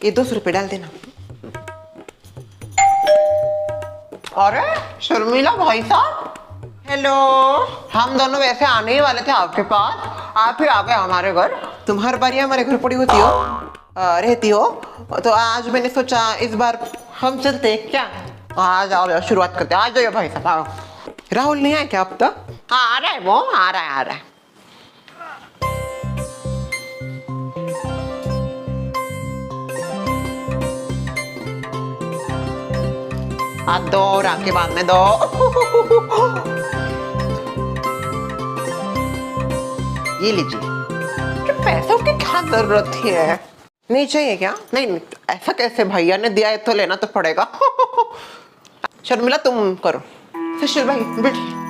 ये 200 रुपये डाल देना। अरे शर्मिला भाई साहब, हेलो। हम दोनों वैसे आने ही वाले थे आपके पास, आप ही आ गए हमारे घर। तुम हर बार हमारे घर पड़ी होती हो, रहती हो, तो आज मैंने सोचा इस बार हम चलते हैं क्या। आ जाओ, शुरुआत करते हैं। आ जाइए भाई साहब, आओ। राहुल नहीं आया क्या अब तक? हाँ आ रहा है, वो आ रहा है, आ रहा है। हाथ दो, राखी बांधने दो। ये लीजिए। पैसों की क्या जरूरत है? नहीं चाहिए क्या? नहीं, ऐसा कैसे, भैया ने दिया है तो लेना तो पड़ेगा। शर्मिला तुम करो। सुशील भाई बैठिए।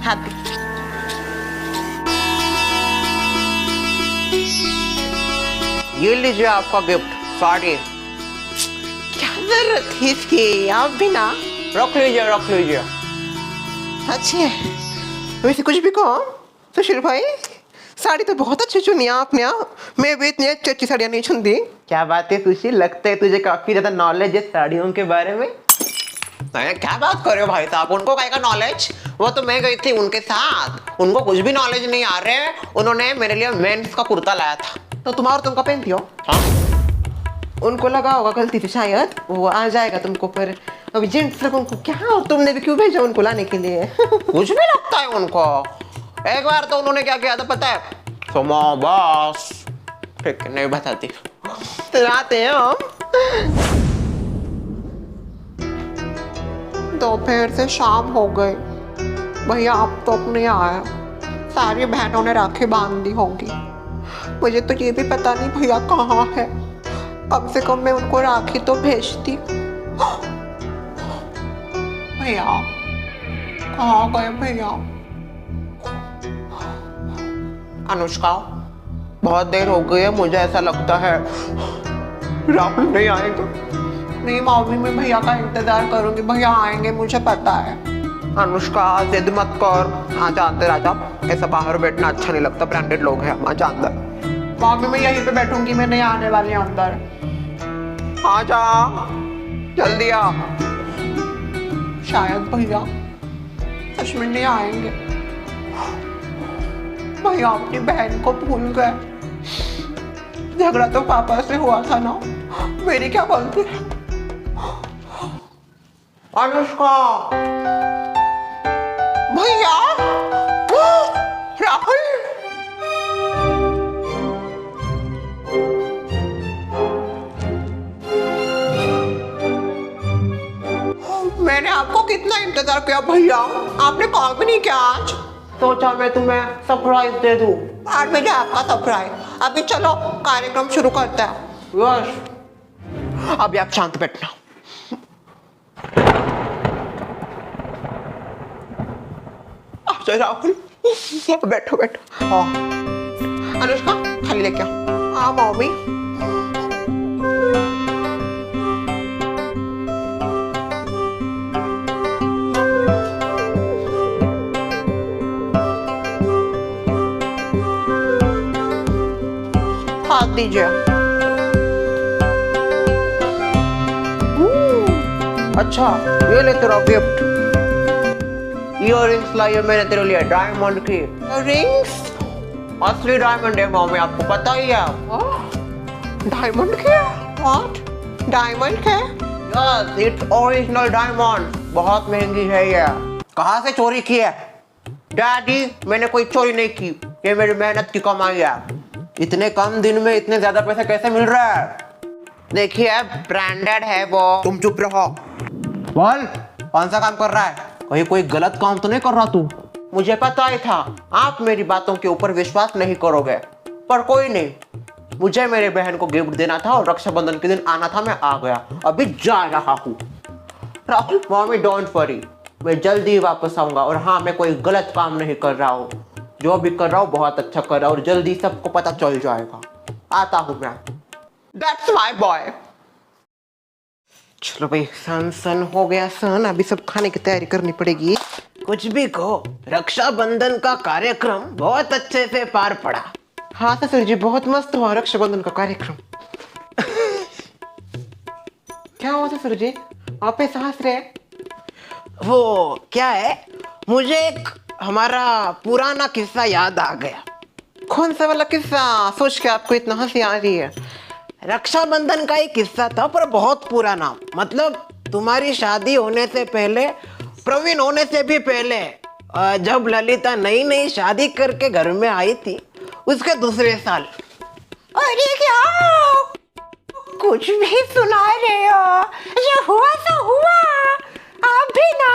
हाथ दे। ये लीजिए आपका गिफ्ट, साड़ी। क्या जरूरत थी इसकी? आप भी ना, रख लीजिए, रख लीजिए। अच्छी है। वैसे कुछ भी कहो सुशील भाई, साड़ी तो बहुत अच्छी चुनी आपने। मैं भी इतनी अच्छी अच्छी साड़ियाँ नहीं चुनती। क्या बात है सुशील, लगता है तुझे काफी ज्यादा नॉलेज है साड़ियों के बारे में। क्या बात कर रहे हो भाई साहब, उनको काय का नॉलेज? वो तो मैं गई थी उनके साथ, उनको कुछ भी नॉलेज नहीं आ रहे। उन्होंने मेरे लिए मेंस का कुर्ता लाया था, तो तुम्हारा तुमका पहनती हो। हाँ, उनको लगा होगा गलती से, शायद वो आ जाएगा तुमको, पर अभी जेंट्स लोग उनको क्या, और तुमने भी क्यों भेजा उनको लाने के लिए? कुछ भी लगता है उनको। एक बार तो उन्होंने क्या किया था पता है? सुमा बस, ठीक है नहीं बताती, तो आते हैं हम। दोपहर से शाम हो गई, भैया अब तो अपने आया। सारी बहनों ने राखी बांध दी होगी। मुझे तो ये भी पता नहीं भैया कहाँ है। कम से कम मैं उनको राखी तो भेजती। भैया कहाँ गए भैया? अनुष्का, बहुत देर हो गई है, मुझे ऐसा लगता है राहुल नहीं आएगा। नहीं मम्मी, मैं भैया का इंतजार करूंगी, भैया आएंगे, मुझे पता है। अनुष्का जिद मत कर, आ जा अंदर आ जा। ऐसा बाहर बैठना अच्छा नहीं लगता, ब्रांडेड लोग हैं, आ जा अंदर। मम्मी मैं यहीं पे बैठूंगी, मैं नहीं आने वाली अंदर। आ जा जल्दी आ। शायद भैया सच में नहीं आएंगे। भैया अपनी बहन को भूल गए। झगड़ा तो पापा से हुआ था ना, मेरी क्या गलती है? अनुष्का, भैया, राहुल। मैंने आपको कितना इंतजार किया भैया, आपने कॉल भी नहीं किया आज। सोचा मैं तुम्हें सरप्राइज दे दूं। आज मुझे आपका सरप्राइज। अभी चलो कार्यक्रम शुरू करते हैं। यस, अभी आप शांत बैठना। राहुल बैठो बैठो। हाँ अनुष्का, खाली लेके आओ। हाँ मम्मी। हाथ दीजिए। अच्छा ये ले तेरा गिफ्ट। इयररिंग्स लाई है मैंने तेरे लिए, डायमंड की इयररिंग्स। असली डायमंड है मम्मी, आपको पता ही है। डायमंड के? व्हाट? डायमंड के? Yes, its original diamond. बहुत महंगी है ये। कहाँ से चोरी की है? डैडी मैंने कोई चोरी नहीं की, ये मेरी मेहनत की कमाई है। इतने कम दिन में इतने ज्यादा पैसे कैसे मिल रहा है? देखिए ब्रांडेड है वो। तुम चुप रहो। बोल, कौन सा काम कर रहा है? कहीं कोई गलत काम तो नहीं कर रहा तू? मुझे पता ही था आप मेरी बातों के ऊपर विश्वास नहीं करोगे, पर कोई नहीं, मुझे मेरे बहन को गिफ्ट देना था और रक्षाबंधन के दिन आना था, मैं आ गया, अभी जा रहा हूँ। राहुल मम्मी डोंट वरी, मैं जल्दी ही वापस आऊंगा। और हाँ, मैं कोई गलत काम नहीं कर रहा हूँ, जो भी कर रहा हूँ बहुत अच्छा कर रहा हूँ, और जल्दी सबको पता चल जाएगा। आता हूँ मैं। That's my boy। चलो भाई, सन सन हो गया सन, अभी सब खाने की तैयारी करनी पड़ेगी। कुछ भी कहो, रक्षाबंधन का कार्यक्रम बहुत अच्छे से पार पड़ा। हाँ ससुर जी, बहुत मस्त हुआ रक्षाबंधन का कार्यक्रम। क्या हुआ ससुर जी, आप ऐसे हंस रहे? वो क्या है, मुझे एक हमारा पुराना किस्सा याद आ गया। कौन सा वाला किस्सा सोच के आपको इतना हंसी आ रही है? रक्षाबंधन का एक किस्सा था, पर बहुत पुराना। मतलब तुम्हारी शादी होने से पहले, प्रवीण होने से भी पहले, जब ललिता नई नई शादी करके घर में आई थी, उसके दूसरे साल। अरे क्या कुछ भी सुना रहे हो? ये हुआ तो हुआ। आप भी ना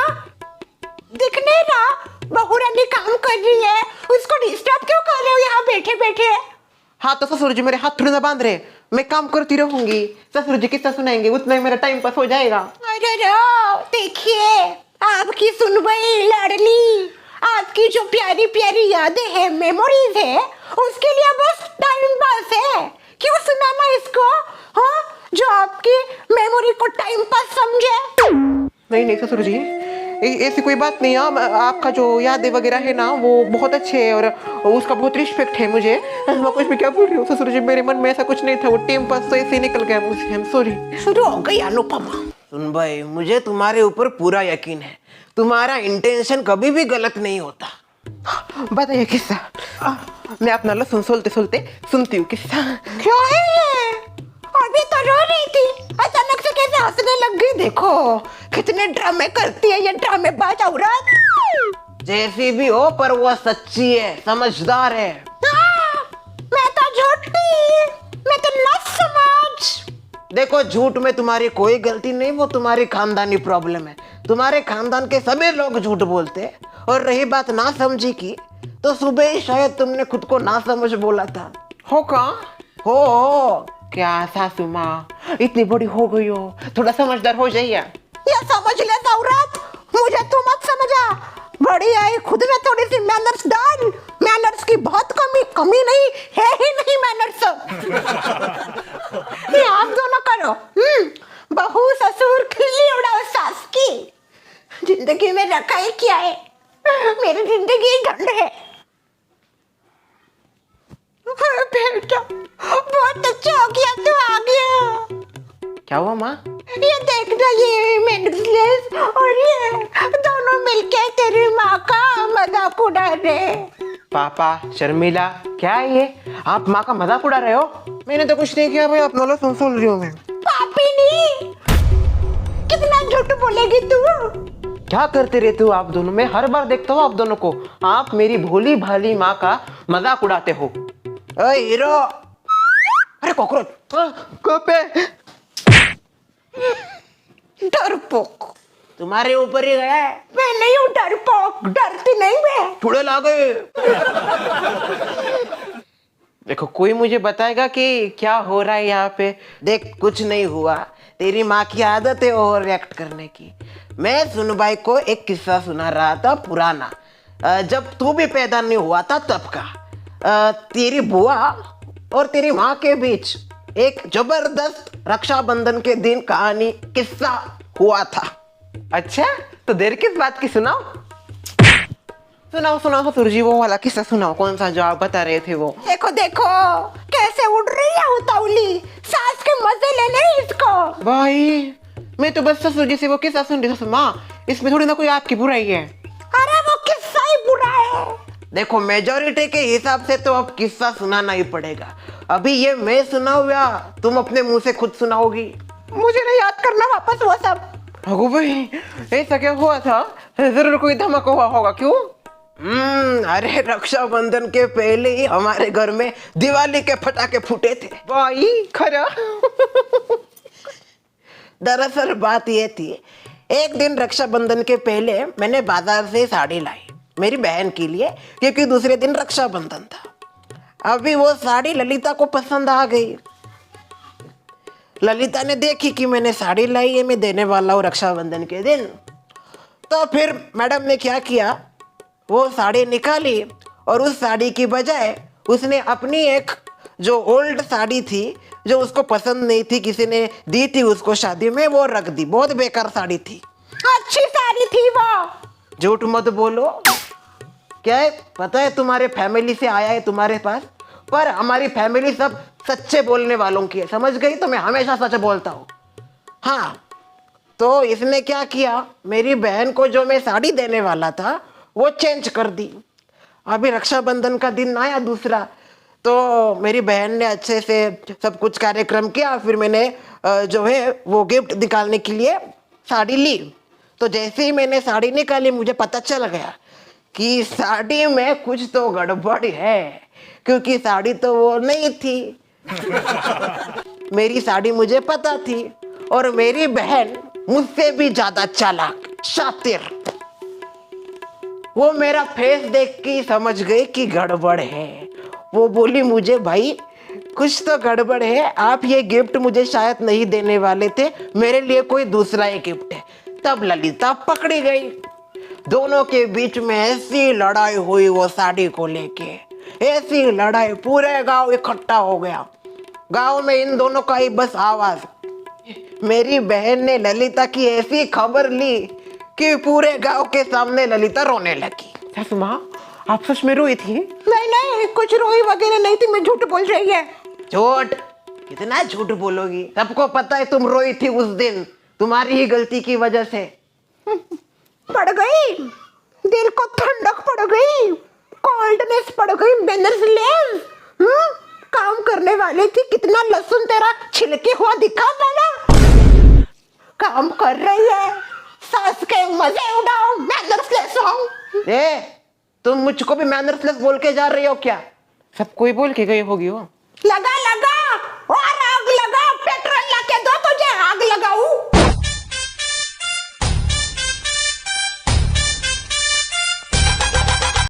दिखने ना बहुरानी काम कर रही है, उसको डिस्टर्ब क्यों कर रहे हो यहाँ बैठे बैठे? हाँ तो ससुर जी मेरे हाथ थोड़ी ना बांध रहे, मैं काम करती रहूंगी। ससुर जी किस्सा सुनाएंगे, उतना ही मेरा टाइम पास हो जाएगा। अरे देखिए, आपकी सुनबई लाडली, आपकी जो प्यारी प्यारी यादें हैं, मेमोरीज है, उसके लिए बस टाइम पास है। क्यों सुनाना इसको? हाँ, जो आपकी मेमोरी को टाइम पास समझे। नहीं नहीं ससुर जी, ऐसी कोई बात नहीं है। आपका जो यादें वगैरह है ना, वो बहुत अच्छे है और उसका बहुत रिस्पेक्ट है मुझे। मैं कुछ भी क्या बोल रही हूँ ससुर जी, मेरे मन में ऐसा कुछ नहीं था, वो टाइम पास तो ऐसे ही निकल गया मुझसे। I am sorry. शुरू हो गई अनुपमा। सुन भाई, मुझे तुम्हारे ऊपर पूरा यकीन है, तुम्हारा इंटेंशन कभी भी गलत नहीं होता। बताइए किस्सा। मैं अपना लहसुन सोलते सोलते सुनती हूँ किस्सा। क्या है ये? अभी तो रो रही थी, अचानक से कैसे हंसने लग गई? देखो कितने ड्रामे करती है ये ड्रामेबाज औरत। जैसी भी हो, पर वो सच्ची है, समझदार है। मैं तो झूठी, मैं तो ना समझ। देखो, झूठ में तुम्हारी कोई गलती नहीं, वो तुम्हारी खानदानी प्रॉब्लम है। तुम्हारे खानदान के सभी लोग झूठ बोलते हैं। और रही बात ना समझी की, तो सुबह ही शायद तुमने खुद को ना समझ बोला था। हो का? हो क्या सासू माँ, इतनी बड़ी हो गई हो, थोड़ा समझदार हो जाइए। ये समझ ले औरत, मुझे तू मत समझा। बड़ी आई, खुद में थोड़ी सी मैनर्स डाल। मैनर्स की बहुत कमी नहीं है ही नहीं मैनर्स। ये आप दोनों करो, बहू ससुर खिल्ली उड़ाओ सास की। जिंदगी में रखा ही क्या है, मेरी जिंदगी झंड है। बेटा बहुत अच्छा हो गया, तू आ गया। क्या हुआ माँ? ये देखना, ये मेंडलेस और ये दोनों मिलके तेरी माँ का मजाक उड़ा रहे। पापा शर्मिला, क्या है ये? आप माँ का मजाक उड़ा रहे हो? मैंने तो कुछ नहीं किया भाई, आप नॉलेज सुन रही हूँ मैं। पापी नहीं, कितना झूठ बोलेगी तू? क्या करते रहते हो आप दोनों? मैं हर बार देखता हूँ आप दोनों को, आप मेरी भोली भाली माँ का मजाक उड़ाते हो। ओए हीरो, अरे कॉकरोच। पे डरपोक तुम्हारे ऊपर ही गया है। मैं नहीं हूँ डरपोक, डरती नहीं मैं। थोड़े ला गए। देखो, कोई मुझे बताएगा कि क्या हो रहा है यहाँ पे? देख, कुछ नहीं हुआ, तेरी माँ की आदत है ओवर रिएक्ट करने की। मैं सुनबाई को एक किस्सा सुना रहा था पुराना, जब तू भी पैदा नहीं हुआ था तब का। तेरी बुआ और तेरी माँ के बीच एक जबरदस्त रक्षाबंधन के दिन कहानी किस्सा हुआ था। अच्छा, तो देर किस बात की? सुनाओ सुनाओ सुनाओ ससुर जी, वो वाला किस्सा सुनाओ। कौन सा जो आप बता रहे थे वो? देखो देखो कैसे उड़ रही है उतावली, सास के मजे ले ले इसको। भाई मैं तो बस ससुर जी से वो किस्सा सुन रही थी माँ, इसमें थोड़ी ना कोई आपकी बुराई है। अरे वो किस्सा ही बुरा है। देखो, मेजॉरिटी के हिसाब से तो अब किस्सा सुनाना ही पड़ेगा। अभी ये मैं सुनाऊं या तुम अपने मुंह से खुद सुनाओगी? मुझे नहीं याद करना वापस वो सब। अगो भाई, ऐसा क्या हुआ था? जरूर कोई धमाका हुआ होगा। क्यों? अरे रक्षाबंधन के पहले ही हमारे घर में दिवाली के पटाखे फूटे थे। भाई खरा? दरअसल बात ये थी, एक दिन रक्षाबंधन के पहले मैंने बाजार से साड़ी लाई मेरी बहन के लिए, क्योंकि दूसरे दिन रक्षाबंधन था। अभी वो साड़ी ललिता को पसंद आ गई। ललिता ने देखी कि मैंने साड़ी लाई है, मैं देने वाला हूँ रक्षाबंधन के दिन। तो फिर मैडम ने क्या किया, वो साड़ी निकाली और उस साड़ी की बजाय उसने अपनी एक जो ओल्ड साड़ी थी, जो उसको पसंद नहीं थी, किसी ने दी थी उसको शादी में, वो रख दी। बहुत बेकार साड़ी थी। अच्छी साड़ी थी वो। झूठ मत बोलो। क्या है पता है, तुम्हारे फैमिली से आया है तुम्हारे पास, पर हमारी फैमिली सब सच्चे बोलने वालों की है, समझ गई? तो मैं हमेशा सच बोलता हूँ। हाँ, तो इसने क्या किया, मेरी बहन को जो मैं साड़ी देने वाला था वो चेंज कर दी। अभी रक्षाबंधन का दिन आया दूसरा, तो मेरी बहन ने अच्छे से सब कुछ कार्यक्रम किया, फिर मैंने जो है वो गिफ्ट निकालने के लिए साड़ी ली। तो जैसे ही मैंने साड़ी निकाली, मुझे पता चल गया कि साड़ी में कुछ तो गड़बड़ है, क्योंकि साड़ी तो वो नहीं थी। मेरी साड़ी मुझे पता थी, और मेरी बहन मुझसे भी ज्यादा चालाक, शातिर। वो मेरा फेस देख के समझ गई कि गड़बड़ है। वो बोली मुझे, भाई कुछ तो गड़बड़ है, आप ये गिफ्ट मुझे शायद नहीं देने वाले थे, मेरे लिए कोई दूसरा ही गिफ्ट है। तब ललिता पकड़ी गई। दोनों के बीच में ऐसी लड़ाई हुई वो साड़ी को लेके, ऐसी लड़ाई, पूरे गांव इकट्ठा हो गया। गांव में इन दोनों का ही बस आवाज। मेरी बहन ने ललिता की ऐसी खबर ली कि पूरे गांव के सामने ललिता रोने लगी। सासू माँ, आप सच में रोई थी? नहीं नहीं, कुछ रोई वगैरह नहीं थी, मैं झूठ बोल रही है। झूठ? कितना झूठ बोलोगी? सबको पता है तुम रोई थी उस दिन, तुम्हारी ही गलती की वजह से। पड़ गई, दिल को ठंडक पड़ गई, कोल्डनेस पड़ गई, मैनर्स लेस। काम करने वाली थी, कितना लहसुन तेरा छिलके हुआ दिखा मैंने। काम कर रही है, सास के मजे उड़ाओ, मैनर्स लेस हो। तुम मुझको भी मैनर्सलेस बोल के जा रही हो क्या? सब कोई बोल के गई होगी वो। लगा लगा और